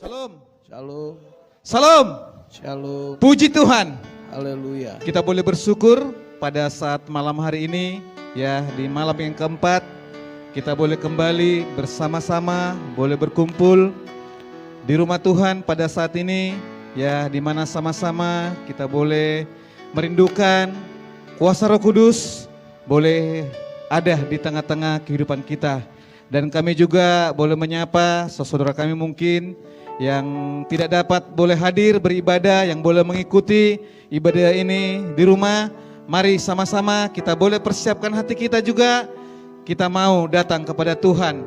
Shalom. Shalom. Salam. Shalom. Puji Tuhan. Haleluya. Kita boleh bersyukur pada saat malam hari ini, ya, di malam yang keempat kita boleh kembali bersama-sama, boleh berkumpul di rumah Tuhan pada saat ini, ya, di mana sama-sama kita boleh merindukan kuasa Roh Kudus boleh ada di tengah-tengah kehidupan kita. Dan kami juga boleh menyapa saudara kami mungkin yang tidak dapat boleh hadir beribadah, yang boleh mengikuti ibadah ini di rumah. Mari sama-sama kita boleh persiapkan hati kita juga. Kita mau datang kepada Tuhan.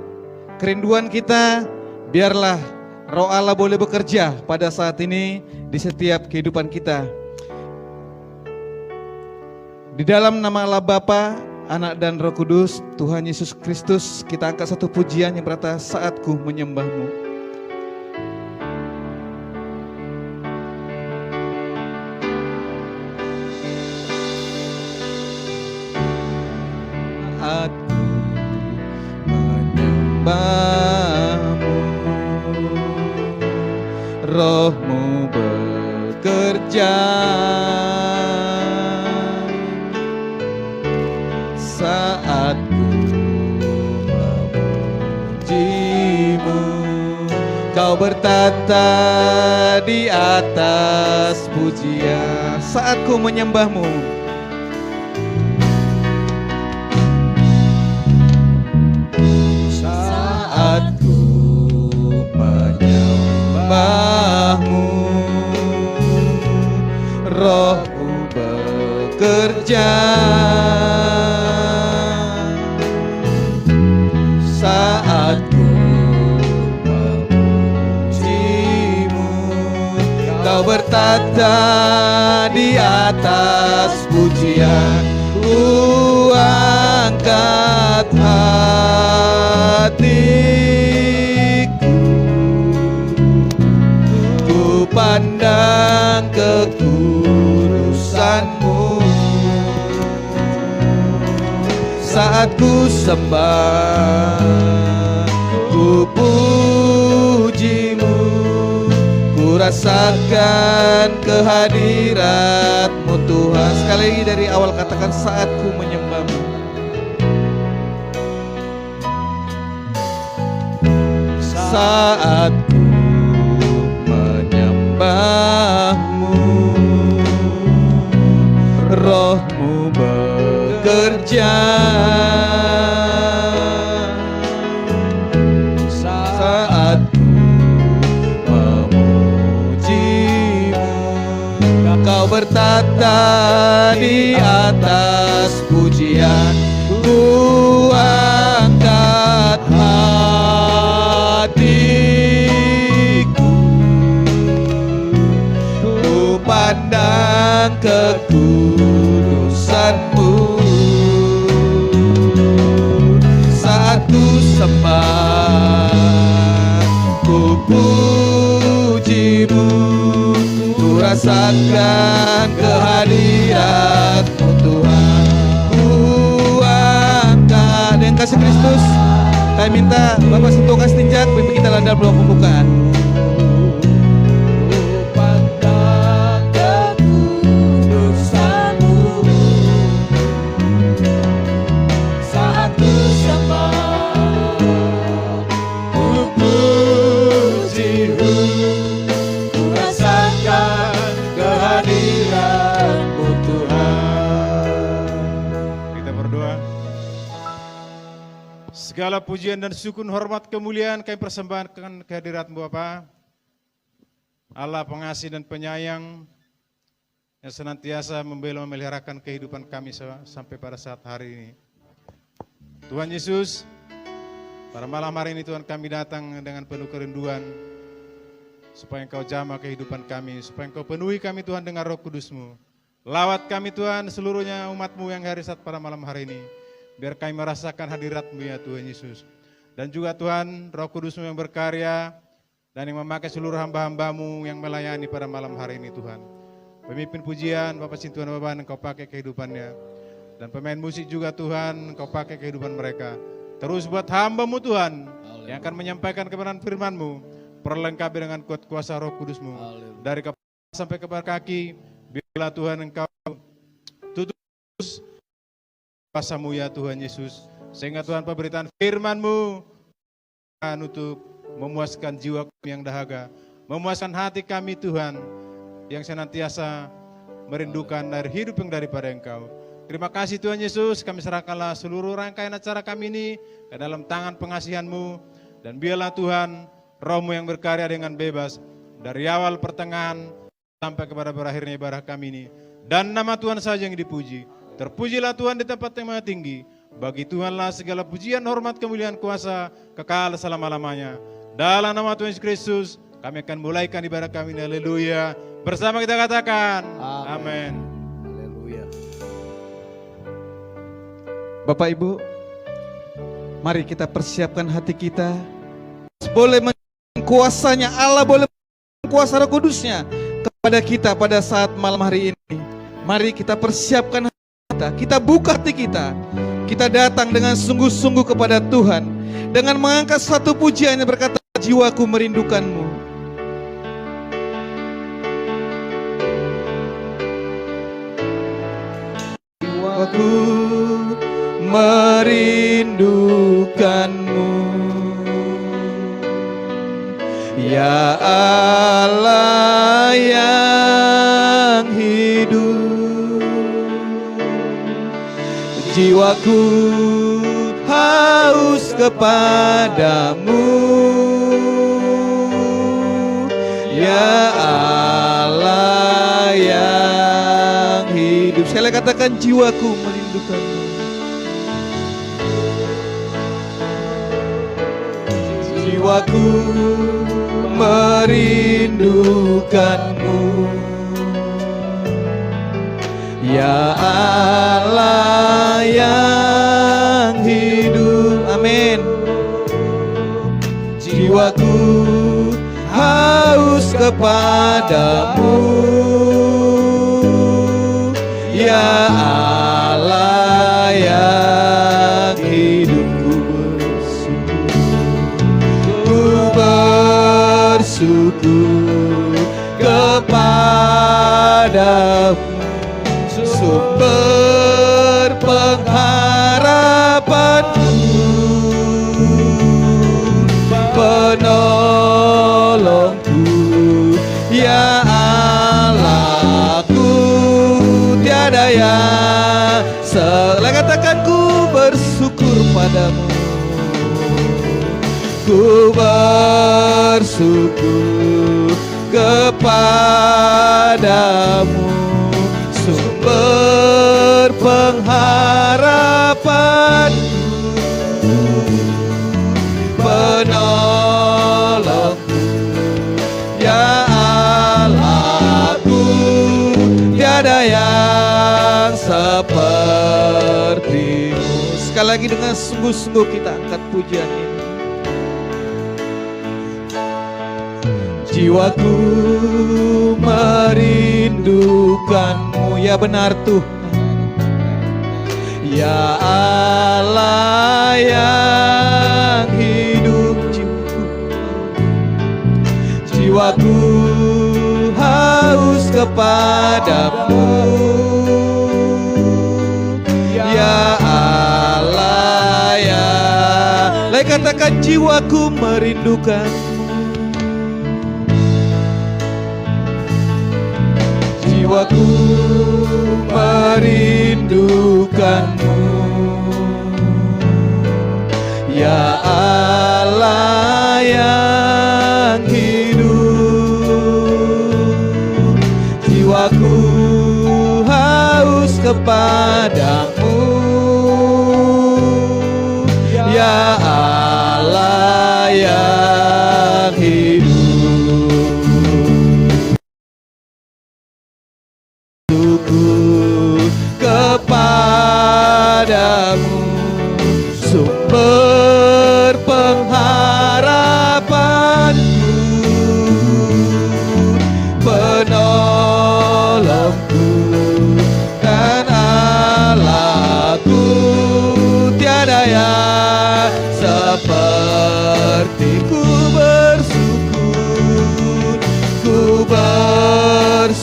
Kerinduan kita, biarlah Roh Allah boleh bekerja pada saat ini di setiap kehidupan kita. Di dalam nama Allah Bapa, Anak dan Roh Kudus, Tuhan Yesus Kristus, kita angkat satu pujian yang berkata, saatku menyembahmu. Saatku menyembahmu, Rohmu bekerja. Saatku memujimu, Kau bertata di atas pujian. Saatku menyembahmu, saatku menyembahmu, Rohmu bekerja. Saatku memujimu, Kau bertata di atas pujian. Ku angkat hatiku, ku pandang kekudusan-Mu. Saat ku sembah, ku pujimu, ku rasakan kehadirat-Mu Tuhan. Sekali lagi dari awal katakan, saat ku menyembah-Mu. Saat ku menyembah-Mu, Rohmu bekerja. Saat ku memujimu, Kau bertata di atas pujian. Ku angkat hatiku, ku pandang kekudusan-Mu. Saat ku sembah, ku pujimu, ku rasakan kehadirat-Mu Tuhan. Ku angkat dengan kasih Kristus. Saya minta Bapak sentuh kasih tinjak pimpin kita dalam doa pembukaan. Segala pujian dan syukur, hormat, kemuliaan kami persembahkan kehadirat-Mu Bapa, Allah pengasih dan penyayang yang senantiasa membela memeliharakan kehidupan kami sampai pada saat hari ini. Tuhan Yesus, pada malam hari ini Tuhan kami datang dengan penuh kerinduan supaya Engkau jamah kehidupan kami, supaya Engkau penuhi kami Tuhan dengan Roh Kudus-Mu. Lawat kami Tuhan seluruhnya umat-Mu yang hari saat pada malam hari ini. Biar kami merasakan hadirat-Mu ya Tuhan Yesus. Dan juga Tuhan, Roh Kudus-Mu yang berkarya dan yang memakai seluruh hamba-hamba-Mu yang melayani pada malam hari ini Tuhan. Pemimpin pujian, Bapak Sintuan Bapak, Engkau pakai kehidupannya. Dan pemain musik juga Tuhan, Engkau pakai kehidupan mereka. Terus buat hamba-Mu Tuhan, yang akan menyampaikan kebenaran firman-Mu. perlengkapi dengan kuat kuasa Roh Kudus-Mu. Haleluya. Dari kepala sampai ke kaki, biarlah Tuhan Engkau tutup kuasa-Mu ya Tuhan Yesus. Sehingga Tuhan pemberitaan firman-Mu untuk memuaskan jiwa kami yang dahaga, memuaskan hati kami Tuhan, yang senantiasa merindukan dari hidup yang daripada Engkau. Terima kasih Tuhan Yesus, kami serahkanlah seluruh rangkaian acara kami ini ke dalam tangan pengasihan-Mu, dan biarlah Tuhan Roh-Mu yang berkarya dengan bebas dari awal pertengahan sampai kepada berakhirnya ibadah kami ini, dan nama Tuhan saja yang dipuji. Terpujilah Tuhan di tempat yang maha tinggi. Bagi Tuhanlah segala pujian, hormat, kemuliaan, kuasa kekal selama-lamanya. Dalam nama Tuhan Yesus Kristus kami akan mulaikan ibadah kami ini. Haleluya. Bersama kita katakan amin. Haleluya. Bapak Ibu, mari kita persiapkan hati kita. Boleh kuasanya Allah, boleh kuasa Roh Kudus-Nya kepada kita pada saat malam hari ini. Mari kita persiapkan hati kita, kita buka hati kita. Kita datang dengan sungguh-sungguh kepada Tuhan, dengan mengangkat satu pujian yang berkata, jiwaku merindukan-Mu. Jiwaku merindukan-Mu, ya Allah yang hidup. Jiwaku haus kepadamu, ya Allah yang hidup. Saya katakan jiwaku merindukanmu. Jiwaku merindukanmu, ya Allah yang hidup. Amin. Jiwaku haus kepadamu, ya Allah yang hidup. Ku bersyukur kepadamu, sumber pengharapanku, penolongku, ya Allahku, tiada yang selain. Katakan ku bersyukur padamu, ku bersyukur kepadamu, sumber pengharapanku, penolongku, ya Allahku, tiada yang sepertimu. Sekali lagi dengan sungguh-sungguh kita angkat pujian ini. Jiwaku merindukanmu, ya benar Tuhan, ya Allah yang hidup. Jiwaku haus kepadamu, ya Allah ya. Lai katakan jiwaku merindukanmu. Jiwaku merindukanmu, ya Allah yang hidup. Jiwaku haus kepadamu, ya Allah yang hidup. Kepadamu, sumber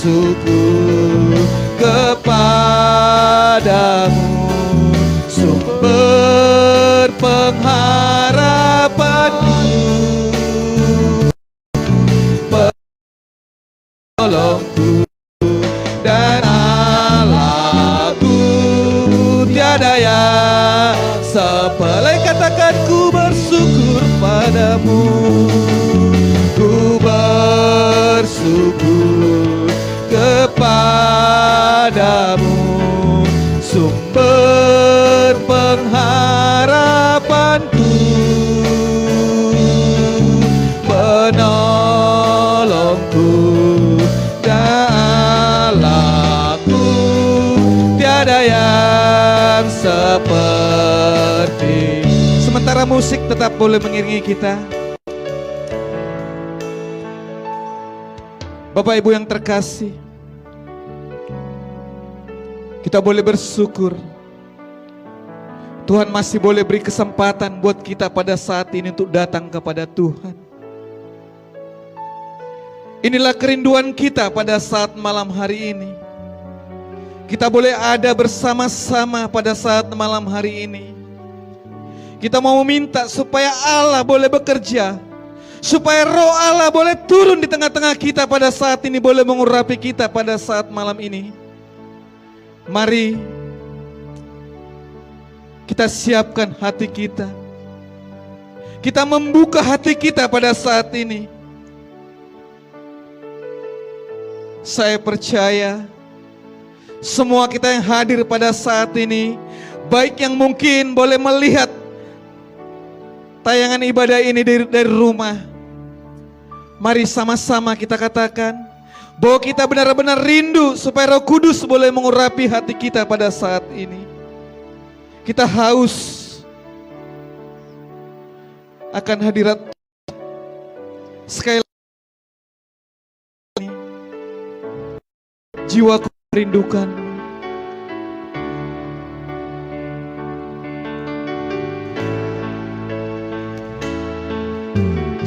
bersyukur kepadamu, sumber pengharapanku, penolongku dan Allahku. Tiada yang seperti, katakan ku bersyukur padamu, ku bersyukur kepadamu, sumber pengharapanku, penolongku dan Allahku. Tiada yang seperti. Sementara musik tetap boleh mengiringi kita. Bapak Ibu yang terkasih, kita boleh bersyukur Tuhan masih boleh beri kesempatan buat kita pada saat ini untuk datang kepada Tuhan. Inilah kerinduan kita pada saat malam hari ini. Kita boleh ada bersama-sama pada saat malam hari ini. Kita mau meminta supaya Allah boleh bekerja, supaya Roh Allah boleh turun di tengah-tengah kita pada saat ini, boleh mengurapi kita pada saat malam ini. Mari kita siapkan hati kita. Kita membuka hati kita pada saat ini. Saya percaya semua kita yang hadir pada saat ini, baik yang mungkin boleh melihat tayangan ibadah ini dari rumah, mari sama-sama kita katakan bahwa kita benar-benar rindu supaya Roh Kudus boleh mengurapi hati kita pada saat ini. Kita haus akan hadirat sekali lagi. Jiwaku merindukan.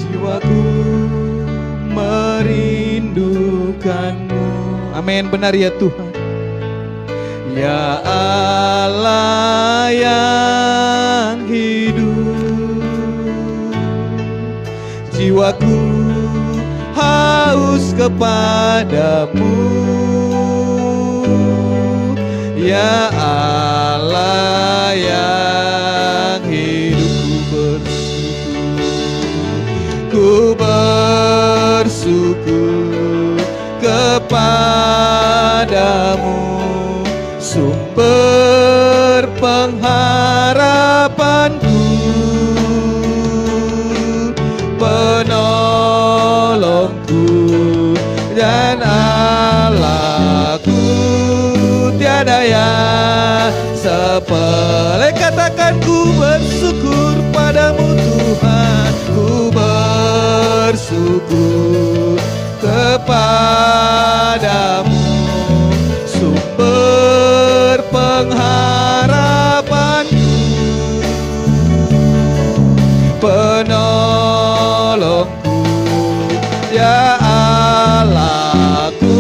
Jiwaku merindukanmu. Amin, benar ya Tuhan. Ya Allah yang hidup, jiwaku haus kepadamu. Ya Allah yang hidup, ku bersyukur kepadamu, sumber pengharapanku, penolongku dan Allahku. Tiada yang seperti, katakan ku bersyukur padamu Tuhan, ku bersyukur kepadamu, sumber pengharapanku, penolongku, ya Allahku.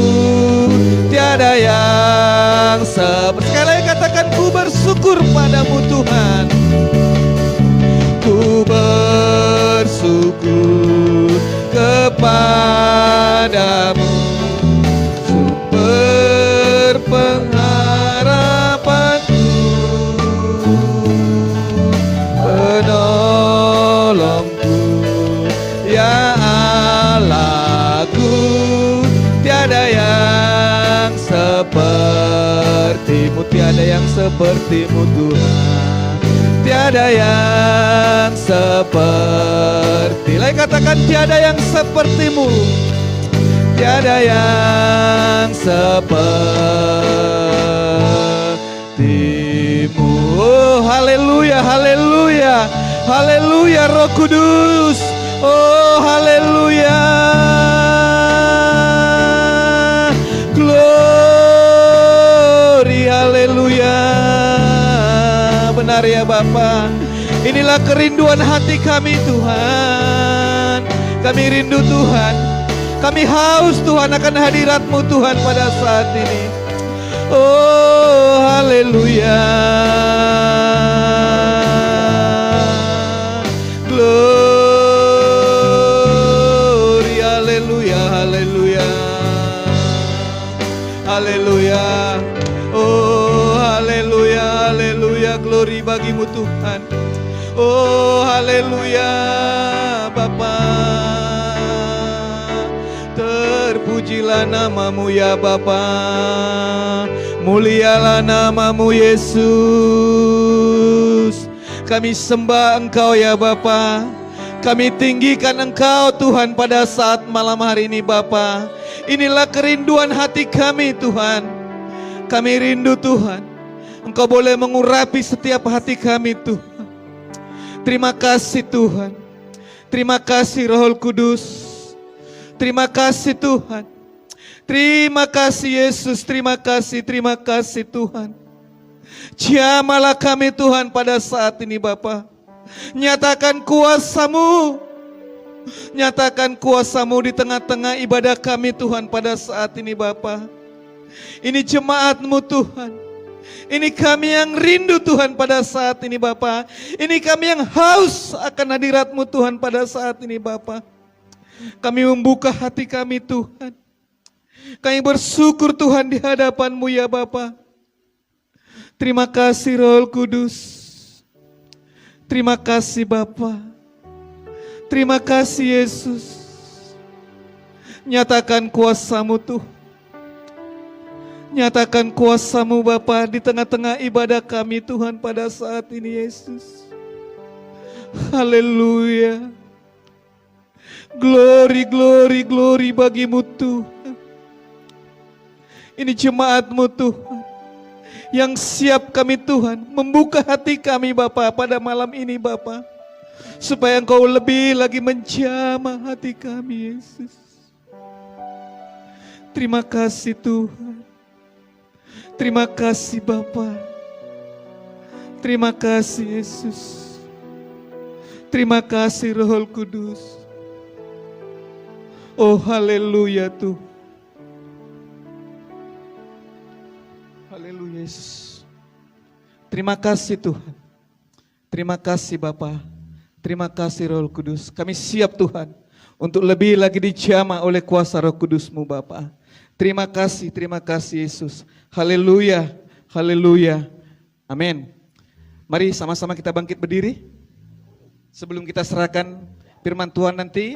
Tiada yang seperti, sekali lagi katakan ku bersyukur padamu Tuhan, ku bersyukur kepadamu, sumber pengharapanku, penolongku, ya Allahku. Tiada yang sepertimu, tiada yang sepertimu Tuhan, tiada yang seperti. Lagi katakan tiada yang sepertimu, tiada yang sepertimu. Oh haleluya, haleluya, haleluya Roh Kudus. Oh haleluya, glory, haleluya. Benar ya Bapa, inilah kerinduan hati kami Tuhan. Kami rindu Tuhan, Kami haus Tuhan akan hadirat-Mu Tuhan pada saat ini. Oh haleluya. Glory haleluya haleluya. Haleluya. Oh haleluya haleluya. Glory bagi-Mu Tuhan. Oh haleluya Bapa. Terpujilah nama-Mu ya Bapa. Mulialah nama-Mu Yesus. Kami sembah Engkau ya Bapa. Kami tinggikan Engkau Tuhan pada saat malam hari ini Bapa. Inilah kerinduan hati kami Tuhan. Kami rindu Tuhan, Engkau boleh mengurapi setiap hati kami Tuhan. Terima kasih Tuhan. Terima kasih Roh Kudus. Terima kasih Tuhan. Terima kasih Yesus. Terima kasih Tuhan. Jamalah kami Tuhan pada saat ini Bapa. Nyatakan kuasa-Mu. Nyatakan kuasa-Mu di tengah-tengah ibadah kami Tuhan pada saat ini Bapa. Ini jemaat-Mu Tuhan. Ini kami yang rindu Tuhan pada saat ini Bapa. Ini kami yang haus akan hadirat-Mu Tuhan pada saat ini Bapa. Kami membuka hati kami Tuhan. Kami bersyukur Tuhan di hadapan-Mu ya Bapa. Terima kasih Roh Kudus. Terima kasih Bapa. Terima kasih Yesus. Nyatakan kuasa-Mu Tuhan. Nyatakan kuasa-Mu Bapa di tengah-tengah ibadah kami Tuhan pada saat ini Yesus. Haleluya. Glory, glory, glory bagi-Mu Tuhan. Ini jemaat-Mu Tuhan. Yang siap kami Tuhan membuka hati kami Bapa pada malam ini Bapa. Supaya Engkau lebih lagi menjamah hati kami Yesus. Terima kasih Tuhan. Terima kasih Bapa. Terima kasih Yesus. Terima kasih Roh Kudus. Oh haleluya Tuhan. Haleluya Yesus. Terima kasih Tuhan. Terima kasih Bapa. Terima kasih Roh Kudus. Kami siap Tuhan untuk lebih lagi dijamah oleh kuasa Roh Kudus-Mu Bapa. Terima kasih Yesus. Haleluya, haleluya. Amin. Mari sama-sama kita bangkit berdiri. Sebelum kita serahkan firman Tuhan nanti.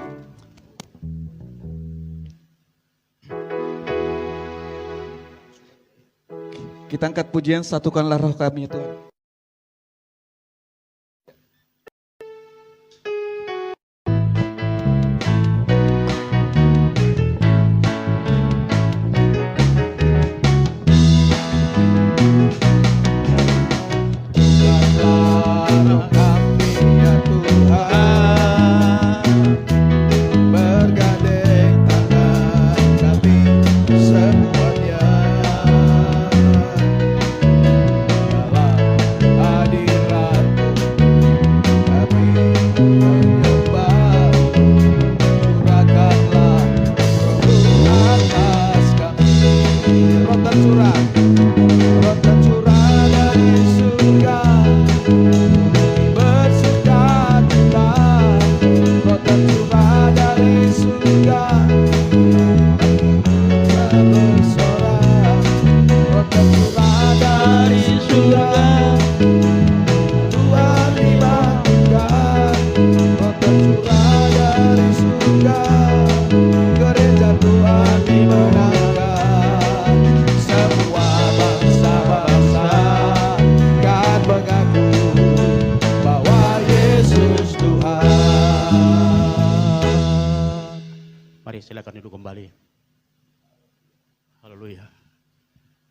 Kita angkat pujian, satukanlah roh kami ya Tuhan.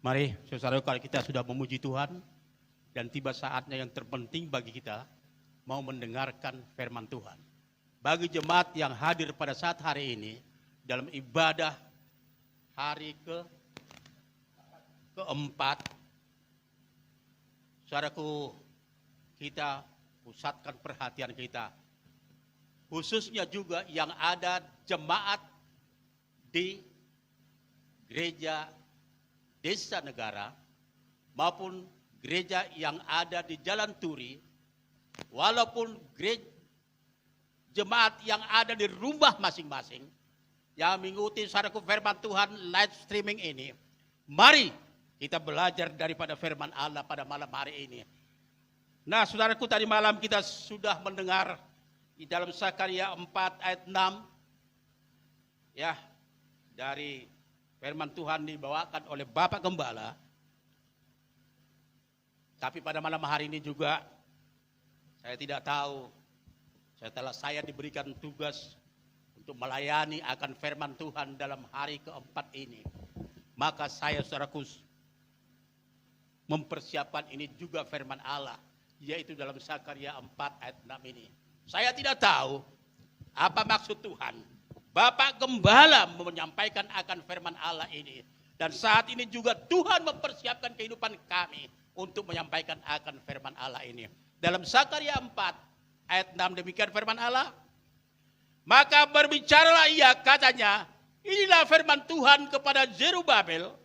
Mari saudara, kalau kita sudah memuji Tuhan dan tiba saatnya yang terpenting bagi kita mau mendengarkan firman Tuhan. Bagi jemaat yang hadir pada saat hari ini dalam ibadah hari keempat, saudaraku, kita pusatkan perhatian kita. Khususnya juga yang ada jemaat di gereja Desa Negara maupun gereja yang ada di Jalan Turi, walaupun jemaat yang ada di rumah masing-masing yang mengikuti saudaraku firman Tuhan live streaming ini, mari kita belajar daripada firman Allah pada malam hari ini. Nah, saudaraku, tadi malam kita sudah mendengar di dalam Zakaria 4 ayat 6 ya, dari firman Tuhan dibawakan oleh Bapak Gembala. Tapi pada malam hari ini juga saya tidak tahu, setelah saya diberikan tugas untuk melayani akan firman Tuhan dalam hari keempat ini, maka saya saudaraku mempersiapkan ini juga firman Allah, yaitu dalam Zakaria 4 ayat 6 ini. Saya tidak tahu apa maksud Tuhan. Bapak Gembala menyampaikan akan firman Allah ini. Dan saat ini juga Tuhan mempersiapkan kehidupan kami untuk menyampaikan akan firman Allah ini. Dalam Zakaria 4 ayat 6 demikian firman Allah. Maka berbicaralah ia, katanya, inilah firman Tuhan kepada Zerubabel.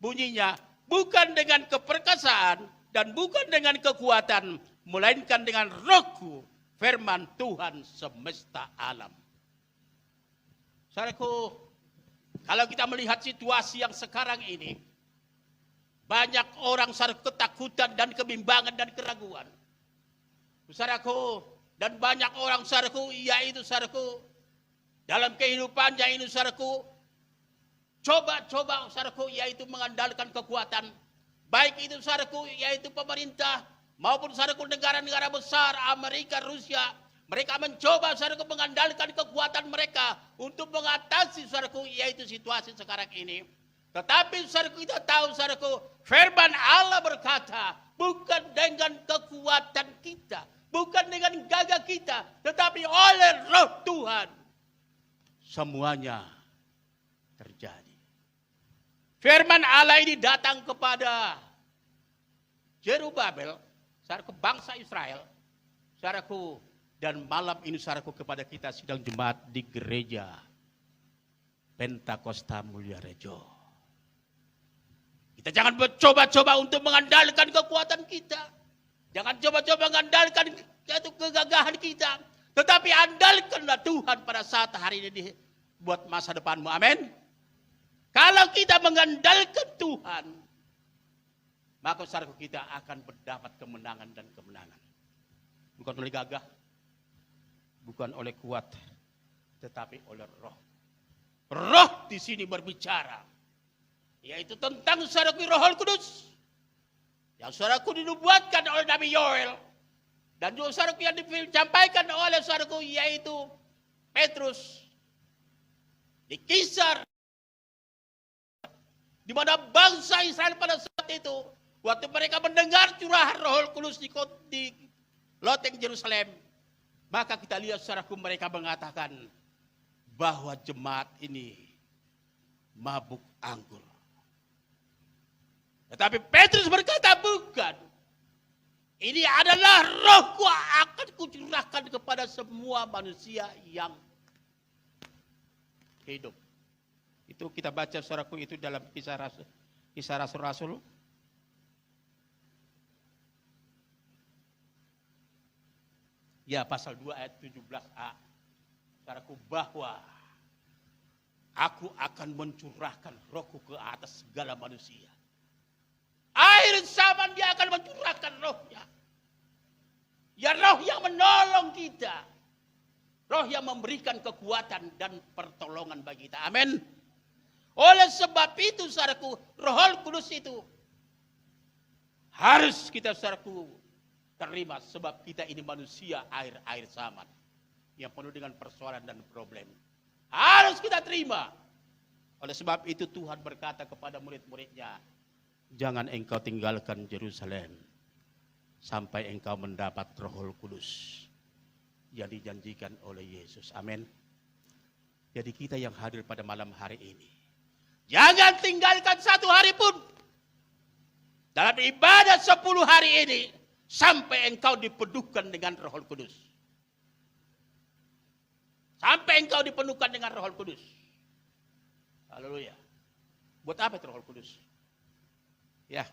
Bunyinya, bukan dengan keperkasaan dan bukan dengan kekuatan, melainkan dengan Rohku, firman Tuhan semesta alam. Saudaraku, kalau kita melihat situasi yang sekarang ini, banyak orang saudaraku ketakutan dan kebimbangan dan keraguan. Saudaraku, dan banyak orang saudaraku, yaitu saudaraku, dalam kehidupannya ini saudaraku, coba-coba saudaraku, yaitu mengandalkan kekuatan. Baik itu saudaraku, yaitu pemerintah, maupun saudaraku negara-negara besar, Amerika, Rusia. Mereka mencoba saudaraku mengandalkan kekuatan mereka untuk mengatasi saudaraku, yaitu situasi sekarang ini. Tetapi saudaraku, kita tahu saudaraku, firman Allah berkata, bukan dengan kekuatan kita, bukan dengan gagah kita, tetapi oleh Roh Tuhan semuanya terjadi. Firman Allah ini datang kepada Zerubabel, saudaraku, bangsa Israel, saudaraku, dan malam ini saudaraku kepada kita sidang jemaat di gereja Pentakosta Mulia Rejo. Kita jangan coba-coba untuk mengandalkan kekuatan kita. Jangan coba-coba mengandalkan kegagahan kita. Tetapi andalkanlah Tuhan pada saat hari ini buat masa depanmu. Amin. Kalau kita mengandalkan Tuhan, maka saudaraku kita akan mendapat kemenangan dan kemenangan. Bukan oleh gagah, bukan oleh kuat, tetapi oleh Roh. Roh di sini berbicara, yaitu tentang saudaraku Roh Kudus, yang saudaraku dinubuatkan oleh Nabi Yoel, dan juga saudaraku yang disampaikan oleh saudaraku yaitu Petrus di Kisar, di mana bangsa Israel pada saat itu, waktu mereka mendengar curahan Roh Kudus di loteng Yerusalem, maka kita lihat saudaraku mereka mengatakan bahwa jemaat ini mabuk anggur. Tetapi Petrus berkata, bukan. Ini adalah Rohku akan kucurahkan kepada semua manusia yang hidup. Itu kita baca saudaraku itu dalam kisah Rasul-Rasul. Ya, pasal 2 ayat 17a. Saudaraku, bahwa aku akan mencurahkan Rohku ke atas segala manusia. Akhir zaman dia akan mencurahkan Rohnya. Ya, Roh yang menolong kita. Roh yang memberikan kekuatan dan pertolongan bagi kita. Amin. Oleh sebab itu saudaraku, Roh Kudus itu harus kita saudaraku terima, sebab kita ini manusia akhir zaman yang penuh dengan persoalan dan problem. Harus kita terima. Oleh sebab itu Tuhan berkata kepada murid-muridnya, jangan engkau tinggalkan Yerusalem sampai engkau mendapat Roh Kudus yang dijanjikan oleh Yesus. Amin. Jadi kita yang hadir pada malam hari ini, jangan tinggalkan satu hari pun dalam ibadah 10 hari ini sampai engkau dipenuhkan dengan Roh Kudus. Sampai engkau dipenuhkan dengan Roh Kudus. Haleluya. Buat apa itu Roh Kudus? Ya,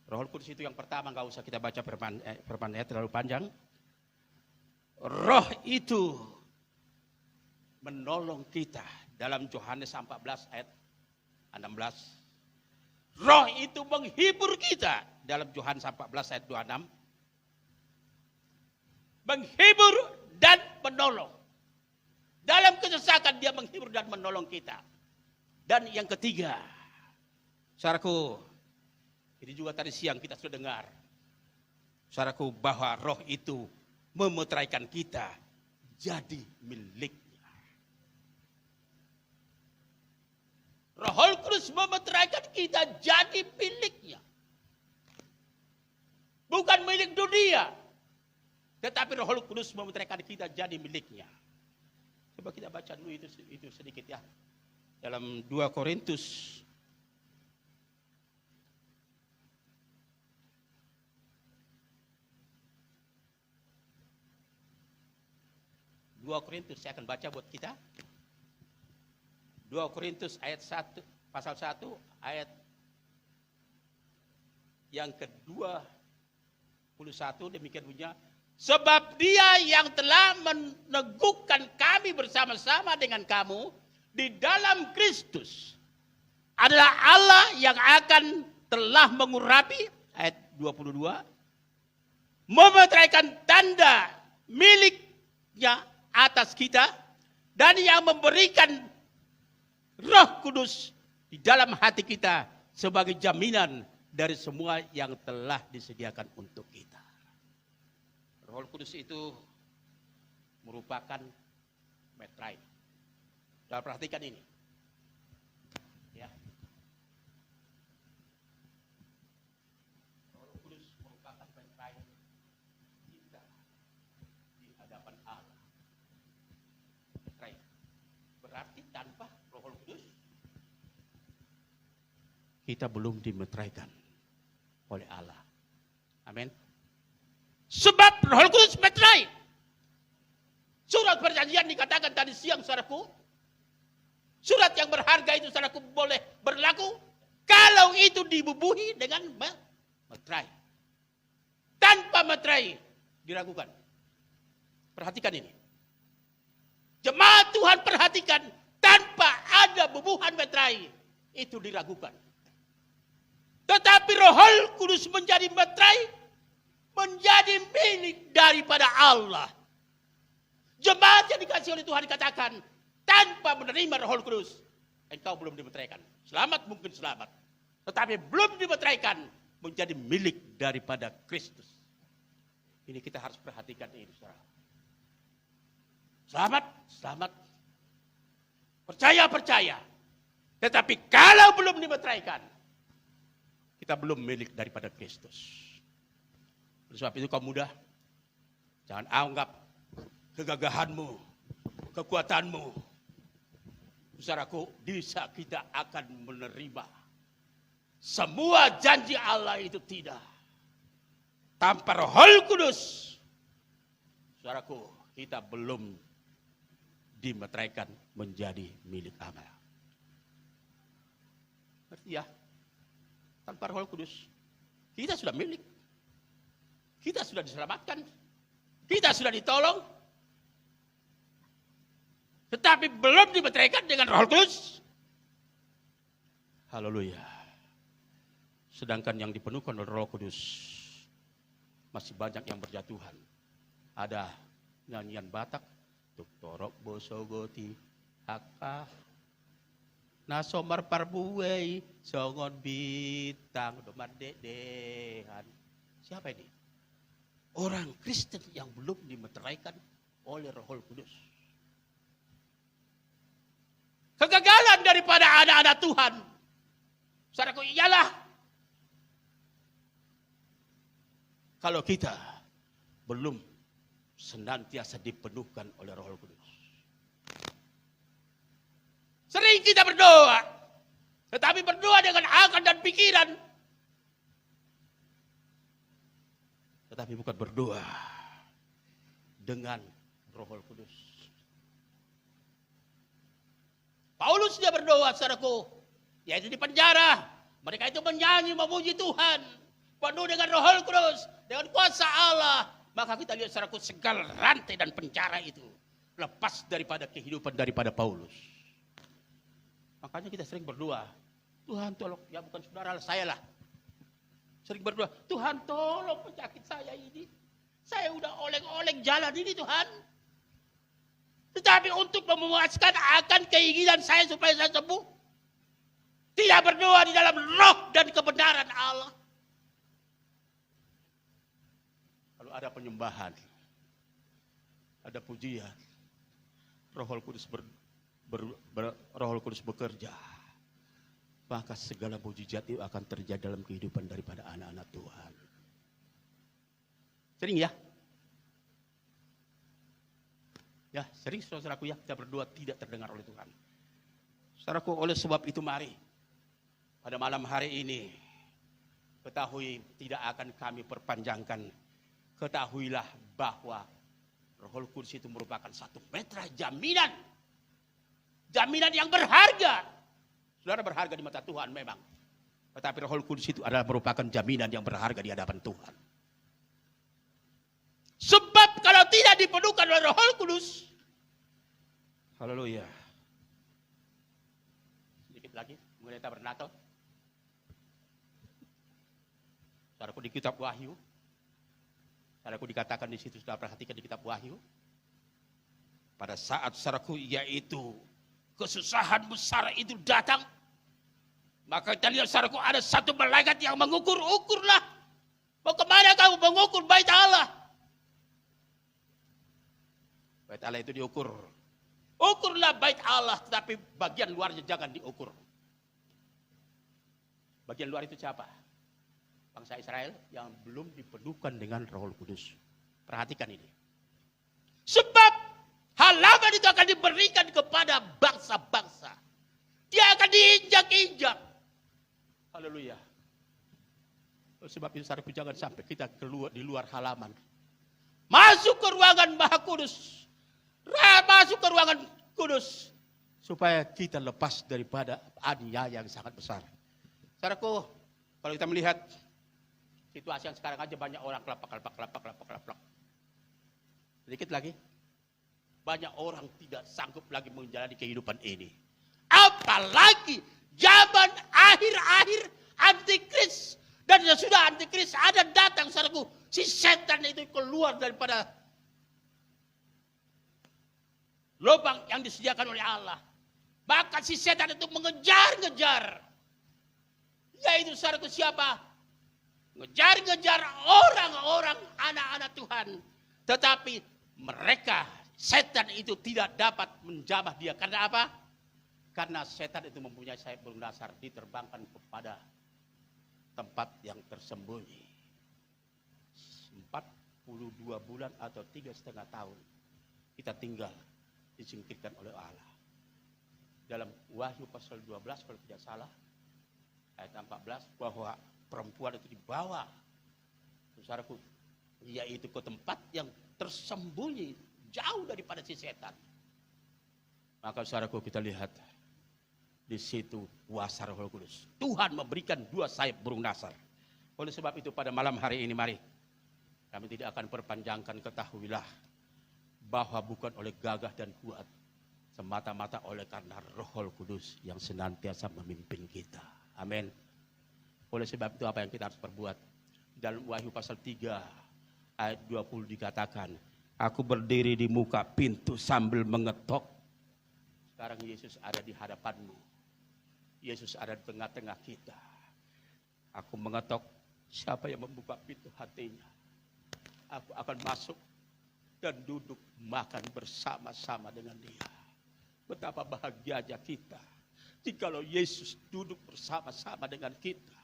Roh Kudus itu yang pertama, nggak usah kita baca permannya terlalu panjang. Roh itu menolong kita dalam Yohanes 14 ayat 16. Roh itu menghibur kita dalam Yohanes 14 ayat 26. Menghibur dan menolong. Dalam kesesakan dia menghibur dan menolong kita. Dan yang ketiga, saudaraku, ini juga tadi siang kita sudah dengar, saudaraku, bahwa roh itu memeteraikan kita jadi miliknya. Roh Kudus memeteraikan kita jadi miliknya. Bukan milik dunia, tetapi Roh Kudus memeteraikan kita jadi miliknya. Coba kita baca dulu itu sedikit ya. Dalam 2 Korintus 2 Korintus saya akan baca buat kita. 2 Korintus ayat 1 pasal 1 ayat yang ke-21 demikian bunyinya. Sebab dia yang telah meneguhkan kami bersama-sama dengan kamu di dalam Kristus adalah Allah yang akan telah mengurapi, ayat 22, memeteraikan tanda miliknya atas kita, dan yang memberikan Roh Kudus di dalam hati kita sebagai jaminan dari semua yang telah disediakan untuk kita. Roh Kudus itu merupakan metrai. Nah, perhatikan ini. Ya. Roh Kudus merupakan metrai kita di hadapan Allah. Metrai. Berarti tanpa Roh Kudus kita belum dimeteraikan oleh Allah. Amin. Sebab Roh Kudus meterai. Surat perjanjian dikatakan tadi siang, saudaraku. Surat yang berharga itu, saudaraku, boleh berlaku kalau itu dibubuhi dengan meterai. Tanpa meterai diragukan. Perhatikan ini. Jemaat Tuhan perhatikan, tanpa ada bubuhan meterai itu diragukan. Tetapi Roh Kudus menjadi meterai, menjadi milik daripada Allah. Jemaat yang dikasih oleh Tuhan dikatakan, tanpa menerima Roh Kudus, engkau belum dimeteraikan. Selamat mungkin selamat, tetapi belum dimeteraikan menjadi milik daripada Kristus. Ini kita harus perhatikan ini, saudara. Selamat, selamat. Percaya, percaya. Tetapi kalau belum dimeteraikan, kita belum milik daripada Kristus. Oleh sebab itu kaum muda, jangan anggap kegagahanmu, kekuatanmu, saudaraku, bisa kita akan menerima semua janji Allah itu tidak. Tanpa Roh Kudus, saudaraku, kita belum dimeteraikan menjadi milik Allah. Berarti ya, tanpa Roh Kudus, kita sudah milik. Kita sudah diselamatkan. Kita sudah ditolong. Tetapi belum dimeteraikan dengan Roh Kudus. Haleluya. Sedangkan yang dipenuhkan oleh Roh Kudus masih banyak yang berjatuhan. Ada nyanyian Batak, tuk torok bosogoti haka nasomar parbuei songon bintang domar dedehan. Siapa ini? Orang Kristen yang belum dimeteraikan oleh Roh Kudus. Kegagalan daripada anak-anak Tuhan, saudaraku, ialah kalau kita belum senantiasa dipenuhkan oleh Roh Kudus. Sering kita berdoa, tetapi berdoa dengan akal dan pikiran, tetapi bukan berdoa dengan Roh Kudus. Paulus dia berdoa, saudaraku, yaitu di penjara. Mereka itu menyanyi, memuji Tuhan, penuh dengan Roh Kudus, dengan kuasa Allah. Maka kita lihat, saudaraku, segala rantai dan penjara itu lepas daripada kehidupan daripada Paulus. Makanya kita sering berdoa, Tuhan tolong, ya bukan saudara lah, saya lah. Sering berdoa, Tuhan tolong penyakit saya ini. Saya udah oleng-oleng jalan ini Tuhan. Tetapi untuk memuaskan akan keinginan saya supaya saya sembuh, tidak berdoa di dalam roh dan kebenaran Allah. Kalau ada penyembahan, ada pujian, Roh Kudus bekerja, maka segala mujizat itu akan terjadi dalam kehidupan daripada anak-anak Tuhan. Sering ya? Ya, sering saudaraku ya, kita berdoa tidak terdengar oleh Tuhan. Saudaraku, oleh sebab itu mari, pada malam hari ini, ketahui tidak akan kami perpanjangkan. Ketahuilah bahwa Roh Kudus itu merupakan satu metra jaminan. Jaminan yang berharga. Saudara berharga di mata Tuhan memang. Tetapi Roh Kudus itu adalah merupakan jaminan yang berharga di hadapan Tuhan. Sebab kalau tidak dipenuhkan oleh Roh Kudus, haleluya. Sedikit lagi mengenai tabernakel. Saudaraku, di kitab Wahyu, saudaraku, dikatakan di situ, sudah perhatikan di kitab Wahyu, pada saat, saudaraku, yaitu kesusahan besar itu datang, maka kita lihat, saudaraku, ada satu malaikat yang mengukur-ukurlah. Mau kemana kamu mengukur bait Allah? Bait Allah itu diukur. Ukurlah bait Allah, tetapi bagian luarnya jangan diukur. Bagian luar itu siapa? Bangsa Israel yang belum dipenuhkan dengan Roh Kudus. Perhatikan ini. Sebab halaman itu akan diberikan kepada bangsa-bangsa. Dia akan diinjak-injak. Haleluya. Sebab itu, saudaraku, jangan sampai kita keluar di luar halaman. Masuk ke ruangan Maha Kudus. Masuk ke ruangan kudus. Supaya kita lepas daripada aniaya yang sangat besar. Saudaraku, kalau kita melihat situasi yang sekarang aja, banyak orang kelapak. Sedikit lagi, banyak orang tidak sanggup lagi menjalani kehidupan ini. Apalagi zaman akhir-akhir antikris. Dan sudah antikris ada datang, saudaraku, si setan itu keluar daripada lubang yang disediakan oleh Allah. Bahkan si setan itu mengejar-ngejar. Yaitu, saudaraku, siapa? Ngejar-ngejar orang-orang anak-anak Tuhan. Tetapi mereka, setan itu tidak dapat menjamah dia. Karena apa? Karena setan itu mempunyai sayap burung dasar, diterbangkan kepada tempat yang tersembunyi. 42 bulan atau 3,5 tahun kita tinggal disingkirkan oleh Allah. Dalam Wahyu pasal 12 kalau tidak salah, ayat 14, bahwa perempuan itu dibawa, saudaraku, yaitu ke tempat yang tersembunyi jauh daripada si setan. Maka, saudaraku, kita lihat di situ kuasa Roh Kudus. Tuhan memberikan 2 sayap burung dasar. Oleh sebab itu, pada malam hari ini, mari kami tidak akan perpanjangkan. Ketahuilah bahwa bukan oleh gagah dan kuat, semata-mata oleh karena Roh Kudus yang senantiasa memimpin kita. Amin. Oleh sebab itu, apa yang kita harus perbuat? Dalam Wahyu pasal 3 ayat 20 dikatakan, aku berdiri di muka pintu sambil mengetok. Sekarang Yesus ada di hadapanmu. Yesus ada di tengah-tengah kita. Aku mengetok, siapa yang membuka pintu hatinya, aku akan masuk dan duduk makan bersama-sama dengan dia. Betapa bahagianya kita jikalau Yesus duduk bersama-sama dengan kita.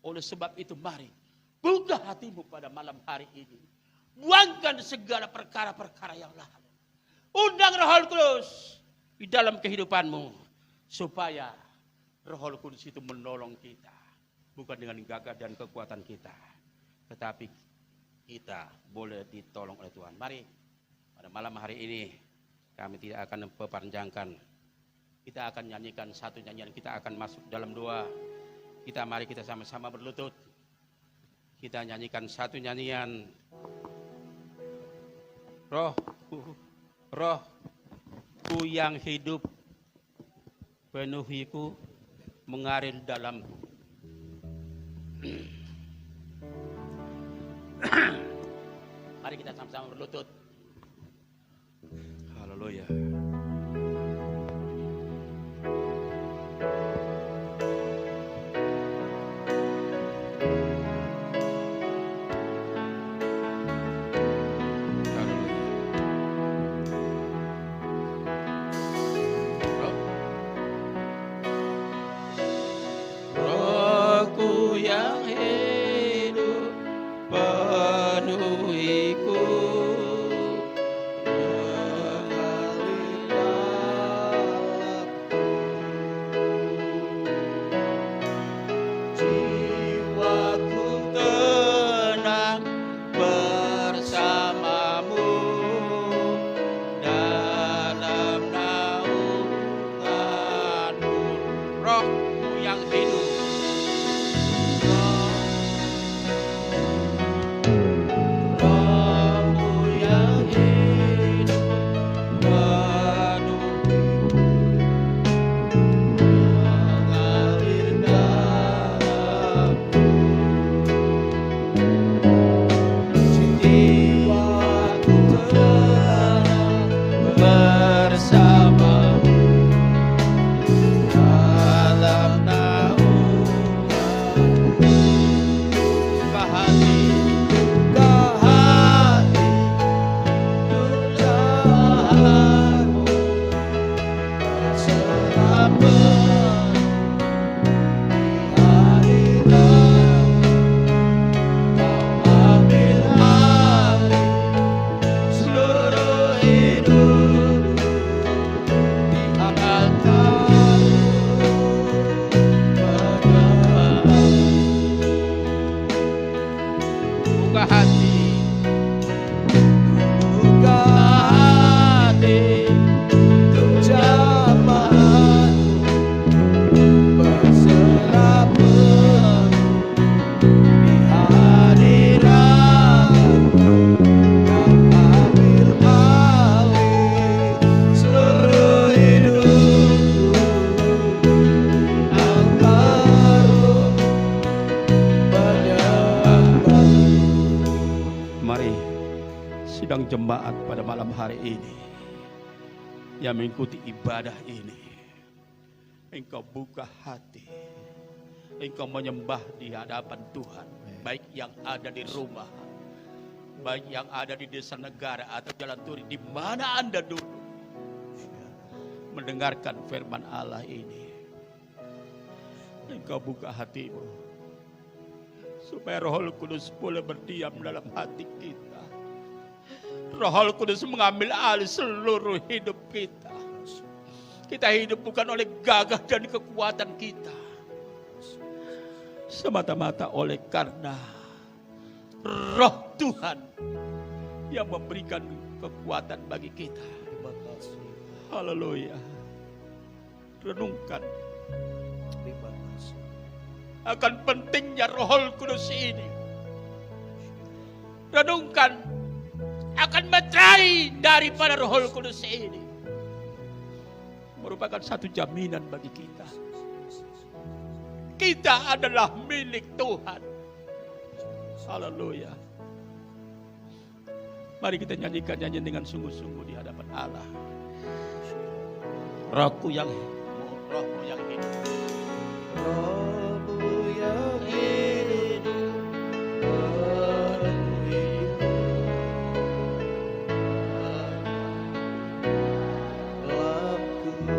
Oleh sebab itu, mari buka hatimu pada malam hari ini. Buangkan segala perkara-perkara yang lalu. Undang Roh Kudus di dalam kehidupanmu, supaya Roh Kudus itu menolong kita. Bukan dengan gagah dan kekuatan kita, tetapi kita boleh ditolong oleh Tuhan. Mari pada malam hari ini, kami tidak akan memperpanjangkan. kita akan nyanyikan satu nyanyian, kita akan masuk dalam doa. Mari kita sama-sama berlutut. Kita nyanyikan satu nyanyian. Rohku yang hidup, penuhiku, mengalir dalamku. Mari kita sama-sama berlutut. Haleluya. Rohku yang hidup, penuhiku, mengalir dalamku. Jiwaku tenang bersamamu dalam naunganmu. Rohku yang hidup, Rohmu yang hidup, penuhiku, mengalir dalamku. Jiwaku tenang bersamamu dalam naunganmu. buka hati, buka hati, Buka hati untuk jamaatmu, berserah penuh di hadiratmu, dan ambil alih seluruh hidupku, agar Roh menyembahmu. Mari sidang jemaat pada malam hari ini yang mengikuti ibadah ini, engkau buka hati, engkau menyembah di hadapan Tuhan, baik yang ada di rumah, baik yang ada di desa negara atau jalan turi, di mana Anda duduk mendengarkan firman Allah ini. Engkau buka hatimu supaya Roh Kudus boleh berdiam dalam hati kita. Roh Kudus mengambil alih seluruh hidup kita. Kita hidup bukan oleh gagah dan kekuatan kita, semata-mata oleh karena Roh Tuhan yang memberikan kekuatan bagi kita. Haleluya. Renungkan akan pentingnya Roh Kudus ini. Renungkan akan mencari daripada Roh Kudus ini. Merupakan satu jaminan bagi kita. Kita adalah milik Tuhan. Haleluya. Mari kita nyanyikan nyanyian dengan sungguh-sungguh di hadapan Allah. Rohku yang hidup. Rohmu yang hidup, penuhiku, dalamku.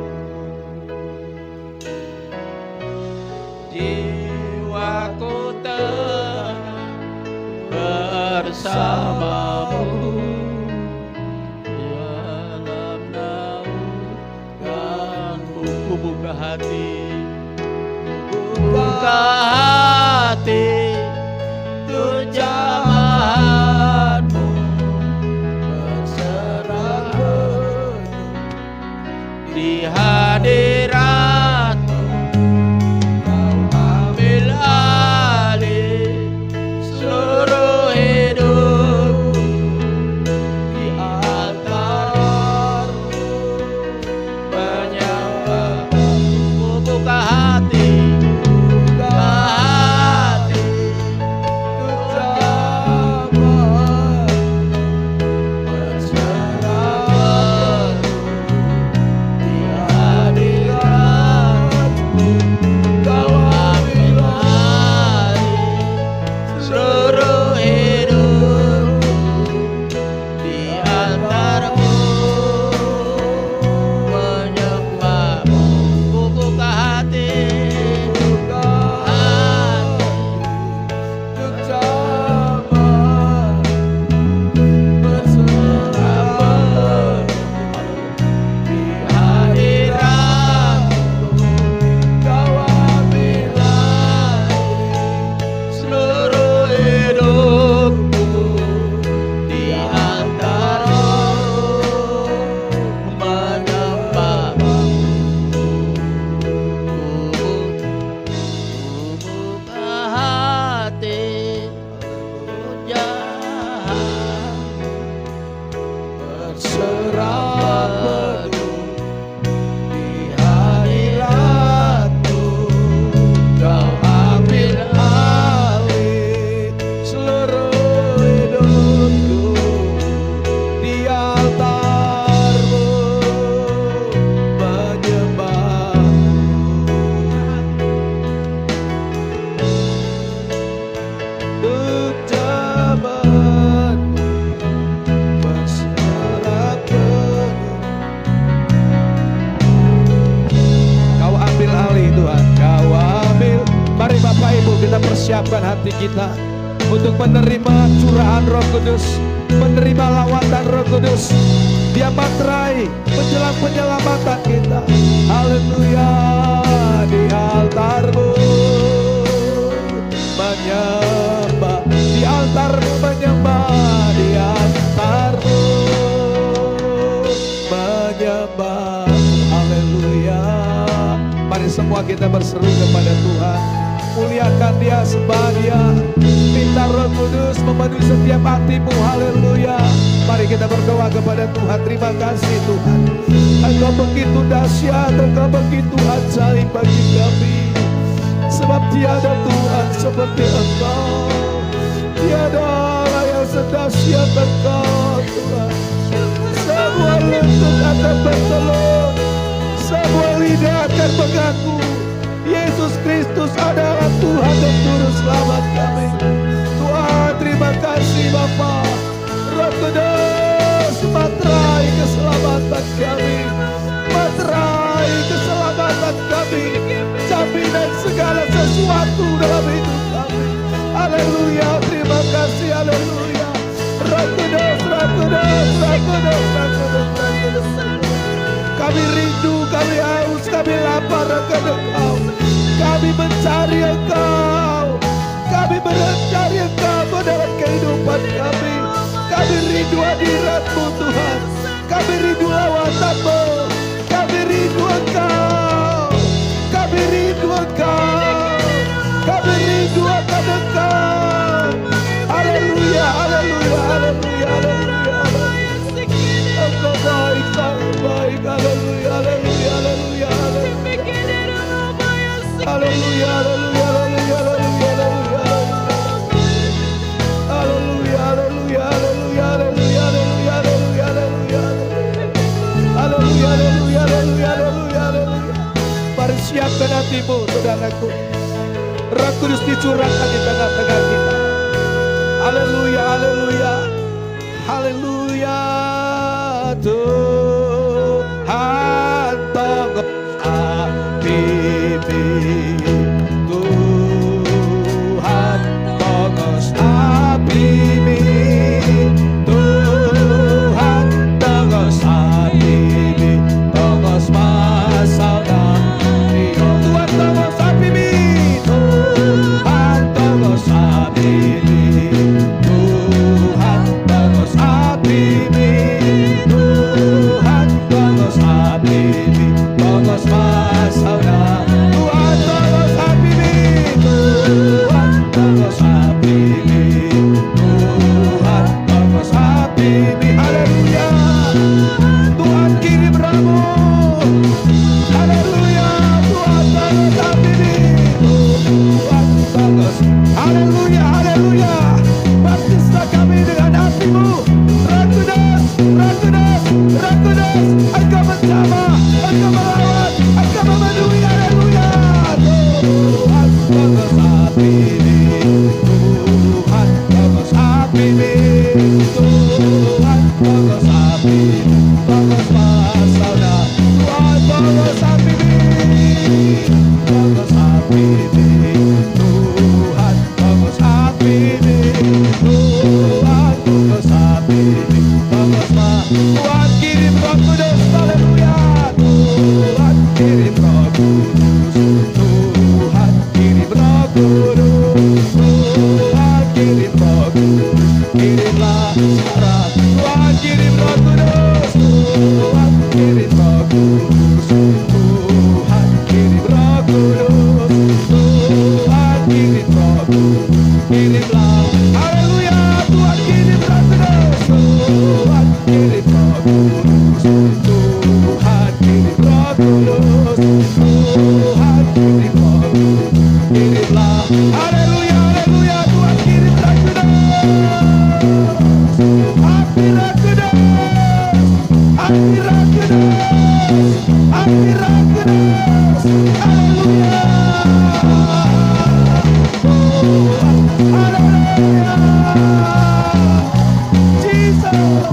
Jiwaku tenang bersamamu dalam naunganmu. Buka hati, Buka hati untuk jamaatmu, berserah penuh di hadirat siapkan hati kita untuk menerima curahan Roh Kudus, menerima lawatan Roh Kudus. Dia materai menjelang penyelamatan kita. Haleluya. Di altar-Mu menyembah, di altar-Mu menyembah, di altar-Mu menyembah. Haleluya. Mari semua kita berseru kepada Tuhan. Muliakan Dia, sembah Dia. Minta Roh Kudus memenuhi setiap hatimu. Haleluya. Mari kita berdoa kepada Tuhan. Terima kasih Tuhan, Engkau begitu dahsyat, Engkau begitu ajaib bagi kami. Sebab tiada Tuhan seperti Engkau, tiada Allah yang sedahsyat Engkau Tuhan. Semua lutut akan bertelur, semua lidah akan mengaku Yesus Kristus adalah Tuhan dan Juru Selamat kami. Tuhan, terima kasih Bapa. Roh Kudus, materai keselamatan kami, materai keselamatan kami, jaminan segala sesuatu dalam hidup kami. Haleluya, terima kasih, haleluya. Roh Kudus, Roh Kudus, Roh Kudus, Roh Kudus, Roh Kudus. Kami rindu, kami haus, kami lapar akan Engkau. Kami mencari Engkau, kami mencari Engkau dalam kehidupan kami. Kami rindu hadirat-Mu Tuhan, kami rindu lawatan-Mu, kami rindu Engkau, kami rindu Engkau, kami rindu akan Engkau. Haleluya, haleluya, haleluya, haleluya. Engkau baik, sangat baik. Haleluya, haleluya, haleluya, haleluya. Haleluya, haleluya, haleluya, haleluya, haleluya. Haleluya, haleluya, haleluya, haleluya, haleluya, haleluya, haleluya. Haleluya, haleluya, haleluya, haleluya, haleluya. Mari siapkan hatimu, saudaraku. Roh Kudus dicurahkan di tengah-tengah kita. Haleluya, haleluya, haleluya. Tuhan tonggo apipi, Tuhan tongos apipi, Tuhan tongos apipi, tongos masauna, Tuhan tongos apipi, Tuhan tongos apipi, Tuhan tongos apipi, Tuhan tongos apipi, tongos masauna, Tuhan tongos apipi, Tuhan tongos apipi, Tuhan tongos apipi. Haleluya. Tuhan kirim Roh-Mu. Haleluya. Tuhan tongos apipi, Tuhan tongos. Haleluya, haleluya. Baptislah kami dengan hati-Mu. Roh Kudus, Roh Kudus, Roh Kudus. Engkau menjamah, Engkau melawat, Engkau memenuhi. Haleluya. Tuhan tongos apipi, Tuhan tongos apipi, Tuhan tongos apipi, tongos masauna, Tuhan tongos apipi, tongos apipi, Tuhan tongos apipi, Tuhan tongos apipi, tongos masauna. Tuhan kirim Roh Kudus. Haleluya. Tuhan kirim Roh Kudus, Tuhan kirim Roh Kudus, Tuhan kirim Roh Kudus. Kirimlah sekarang. Tuhan kirim Roh Kudus, Tuhan kirim Roh Kudus, Tuhan kirim Roh Kudus, Tuhan kirim Roh Kudus. Kirimlah. Haleluya. Tuhan kirim Roh Kudus, Tuhan kirim Roh Kudus, Tuhan kirim Roh Kudus, Tuhan kirim Roh Kudus. Kirimlah. Haleluya, haleluya. Tuhan kirim Roh Kudus. Api Roh Kudus, api Roh Kudus, api Roh Kudus. Haleluya. Haleluya. Jesus.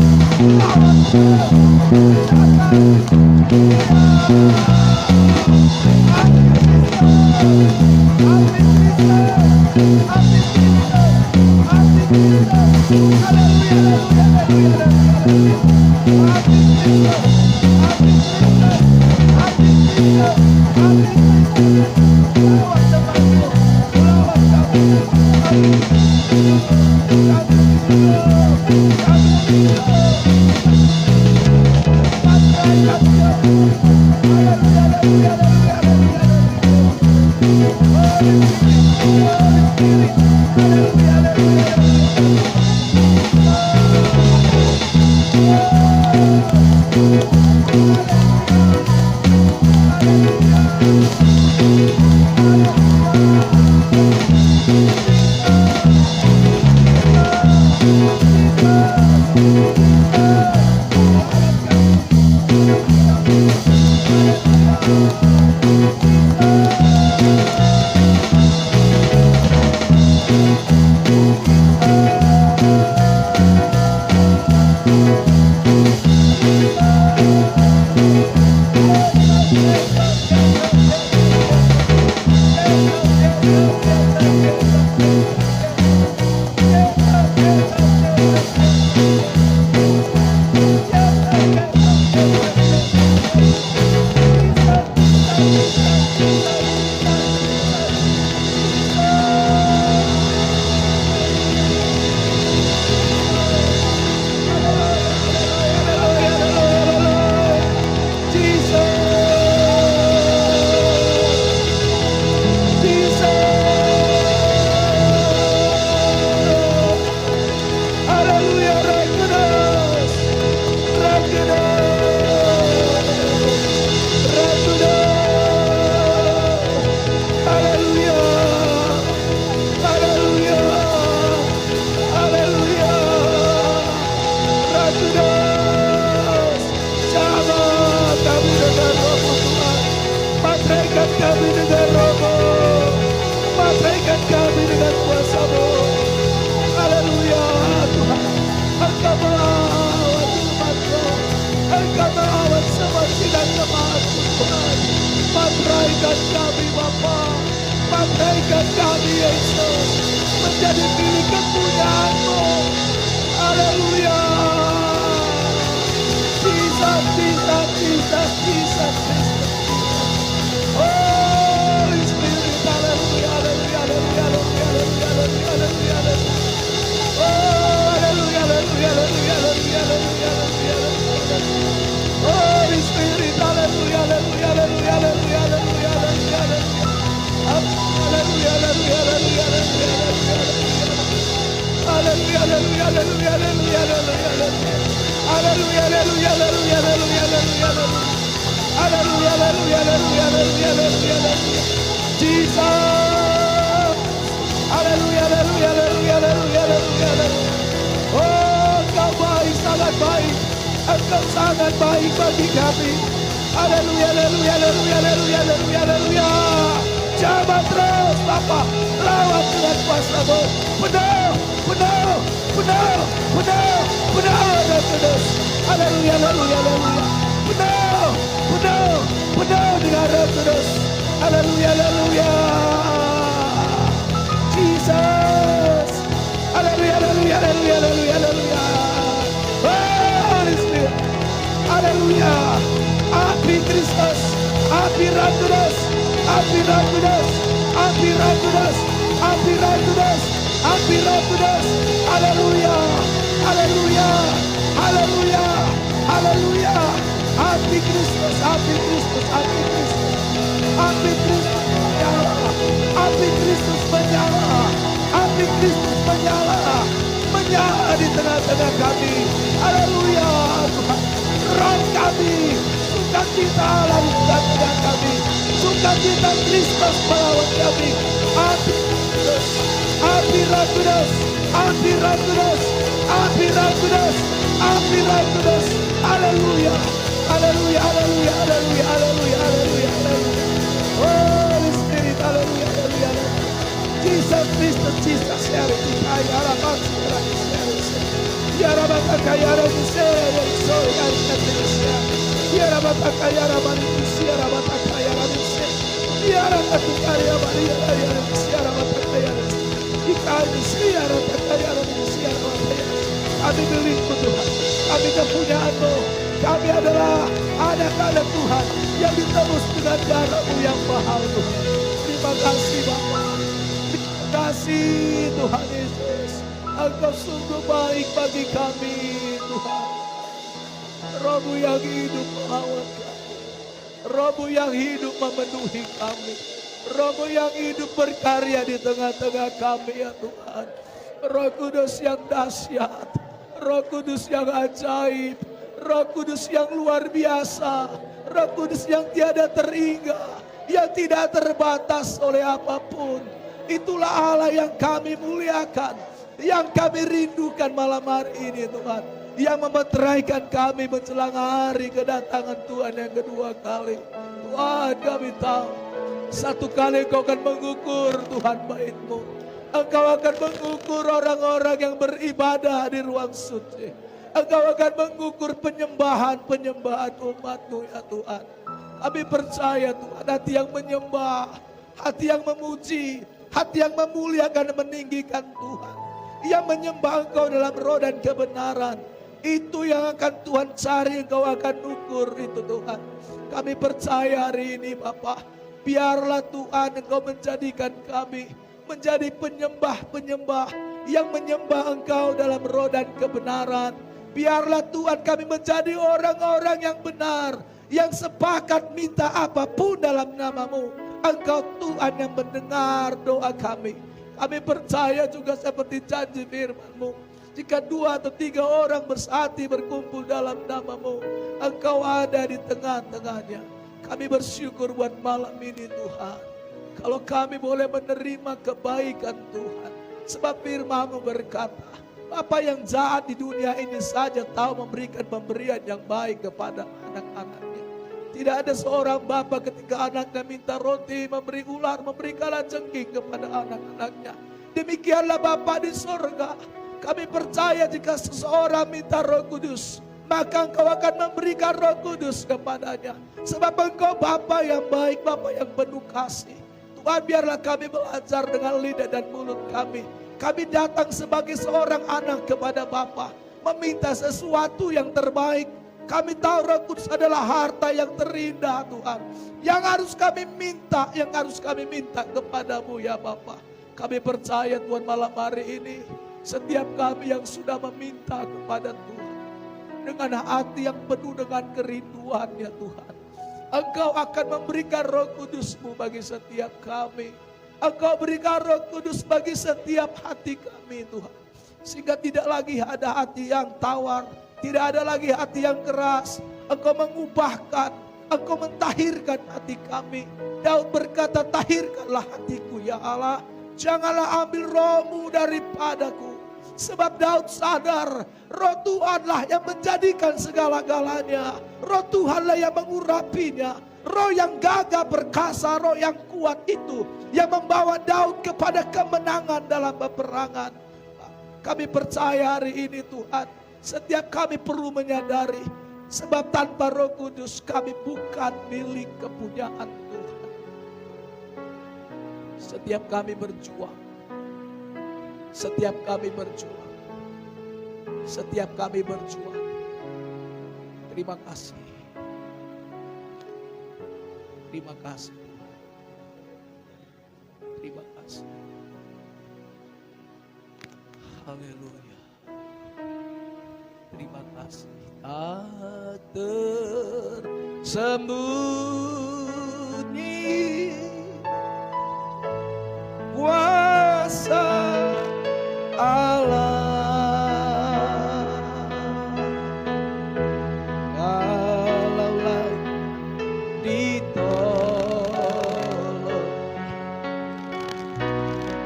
siara satu karya Maria Raya siara mata kaya kami siara mata kaya siara mata kaya. Kami milikmu Tuhan, kami kepunyaanmu. Kami adalah anak-anak Tuhan yang ditebus dengan darah-Mu yang mahal Tuhan. Terima kasih Bapa. Terima kasih Tuhan Yesus. Engkau sungguh baik bagi kami Tuhan. Roh-Mu yang hidup mengawal kami. Roh-Mu yang hidup memenuhi kami. Roh-Mu yang hidup berkarya di tengah-tengah kami ya Tuhan. Roh Kudus yang dahsyat. Roh Kudus yang ajaib. Roh Kudus yang luar biasa. Roh Kudus yang tiada terhingga. Yang tidak terbatas oleh apapun. Itulah Allah yang kami muliakan. Yang kami rindukan malam hari ini Tuhan. Yang memeteraikan kami menjelang hari kedatangan Tuhan yang kedua kali. Tuhan kami tahu. Satu kali Engkau akan mengukur Tuhan bait-Mu. Engkau akan mengukur orang-orang yang beribadah di ruang suci. Engkau akan mengukur penyembahan umat-Mu ya Tuhan. Kami percaya Tuhan, hati yang menyembah, hati yang memuji, hati yang memuliakan dan meninggikan Tuhan. Yang menyembah Engkau dalam roh dan kebenaran. Itu yang akan Tuhan cari, Engkau akan ukur itu Tuhan. Kami percaya hari ini Bapa, biarlah Tuhan Engkau menjadikan kami menjadi penyembah-penyembah yang menyembah Engkau dalam roh dan kebenaran. Biarlah Tuhan kami menjadi orang-orang yang benar, yang sepakat minta apapun dalam nama-Mu. Engkau Tuhan yang mendengar doa kami. Kami percaya juga seperti janji firman-Mu. Jika 2 atau 3 orang bersatu berkumpul dalam nama-Mu, Engkau ada di tengah-tengahnya. Kami bersyukur buat malam ini Tuhan. Kalau kami boleh menerima kebaikan Tuhan. Sebab firman-Mu berkata, Bapa yang jahat di dunia ini saja tahu memberikan pemberian yang baik kepada anak-anaknya. Tidak ada seorang bapa ketika anaknya minta roti, memberi ular, memberi kalajengking kepada anak-anaknya. Demikianlah Bapa di surga. Kami percaya jika seseorang minta Roh Kudus, maka Engkau akan memberikan Roh Kudus kepadanya. Sebab Engkau Bapa yang baik, Bapa yang penuh kasih. Tuhan, biarlah kami belajar dengan lidah dan mulut kami. Kami datang sebagai seorang anak kepada Bapa, meminta sesuatu yang terbaik. Kami tahu Roh Kudus adalah harta yang terindah Tuhan. Yang harus kami minta kepada-Mu ya Bapa. Kami percaya Tuhan malam hari ini, setiap kami yang sudah meminta kepada Tuhan, dengan hati yang penuh dengan kerinduan ya Tuhan, Engkau akan memberikan Roh Kudus-Mu bagi setiap kami. Engkau berikan Roh Kudus bagi setiap hati kami Tuhan. Sehingga tidak lagi ada hati yang tawar, tidak ada lagi hati yang keras. Engkau mengubahkan, Engkau mentahirkan hati kami. Daud berkata, tahirkanlah hatiku ya Allah. Janganlah ambil roh-Mu daripadaku. Sebab Daud sadar, roh Tuhanlah yang menjadikan segala-galanya. Roh Tuhanlah yang mengurapinya. Roh yang gagah perkasa, roh yang kuat itu yang membawa Daud kepada kemenangan dalam peperangan. Kami percaya hari ini Tuhan, setiap kami perlu menyadari, sebab tanpa Roh Kudus kami bukan milik kepunyaan Tuhan. Setiap kami berjuang. Setiap kami berjuang. Setiap kami berjuang. Terima kasih. Terima kasih. Terima kasih. Haleluya. Terima kasih. Tak tersembunyi kuasa Allah. Kalaulah ditolong,